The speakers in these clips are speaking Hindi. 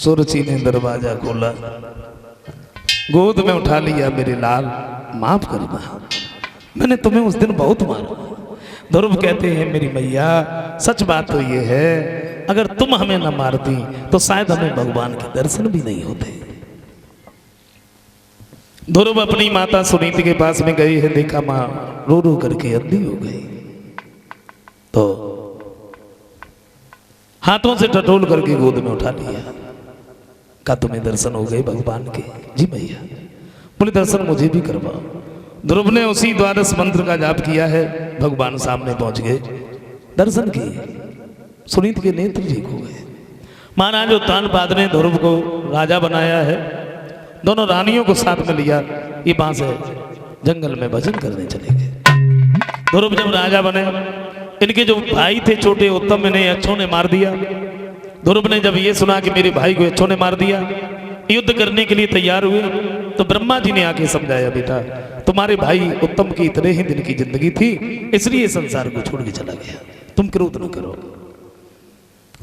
सुरची ने दरवाजा खोला, गोद में उठा लिया, मेरे लाल माफ करना, मैंने तुम्हें उस दिन बहुत मारा। ध्रुव कहते हैं मेरी मैया सच बात तो ये है, अगर तुम हमें न मारती तो शायद हमें भगवान के दर्शन भी नहीं होते। ध्रुव अपनी माता सुनीति के पास में गई है, देखा मां रो रो करके अंधी हो गई, तो हाथों से टटोल करके गोद में उठा लिया। कहा तुम्हें दर्शन हो गए भगवान के? जी भैया। बोले दर्शन मुझे भी करवाओ। ध्रुव ने उसी द्वादश मंत्र का जाप किया है, भगवान सामने पहुंच गए, दर्शन किए, सुनीत के नेत्र ठीक हो गए। महाराज उत्तानपाद ने ध्रुव को राजा बनाया है, दोनों रानियों को साथ में लिया, ये वहां से जंगल में भजन करने चले गए। ध्रुव जब राजा बने, इनके जो भाई थे छोटे उत्तम, इन्हें यक्षों ने मार दिया। ध्रुव ने जब ये सुना कि मेरे भाई को यक्षों ने मार दिया, युद्ध करने के लिए तैयार हुए, तो ब्रह्मा जी ने आके समझाया बेटा तुम्हारे भाई उत्तम की इतने ही दिन की जिंदगी थी, इसलिए संसार को छोड़ के चला गया, तुम क्रोध न करो।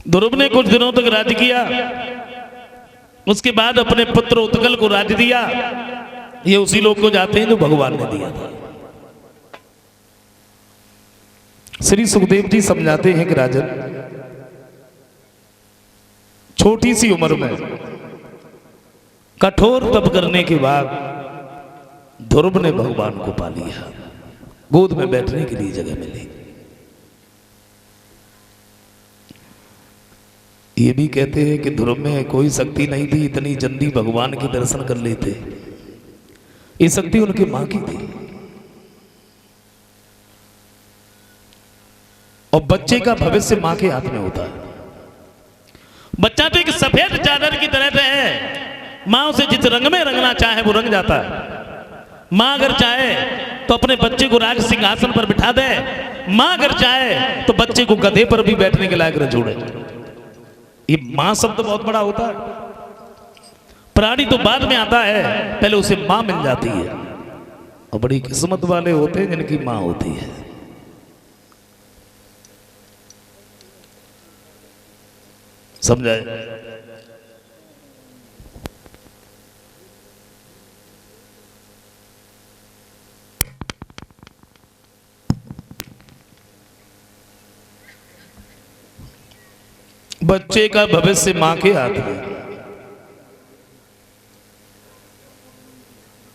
ध्रुव ने कुछ दिनों तक राज्य किया, उसके बाद अपने पुत्र उत्कल को राज्य दिया। ये उसी लोग को जाते हैं जो भगवान ने दिया था। श्री सुखदेव जी समझाते हैं कि राजन छोटी सी उम्र में कठोर तप करने के बाद ध्रुव ने भगवान को पा लिया, गोद में बैठने के लिए जगह मिली। ये भी कहते हैं कि ध्रुव में कोई शक्ति नहीं थी, इतनी जल्दी भगवान के दर्शन कर लेते, ये शक्ति उनकी मां की थी। और बच्चे का भविष्य मां के हाथ में होता है। बच्चा तो एक सफेद चादर की तरह है, मां उसे जिस रंग में रंगना चाहे वो रंग जाता है। मां अगर चाहे तो अपने बच्चे को राज सिंहासन पर बिठा दे, मां अगर चाहे तो बच्चे को गधे पर भी बैठने के लायक न जोड़े। ये मां शब्द बहुत बड़ा होता है। प्राणी तो बाद में आता है, पहले उसे मां मिल जाती है, और बड़ी किस्मत वाले होते हैं जिनकी मां होती है। समझाए? बच्चे का भविष्य मां के हाथ में।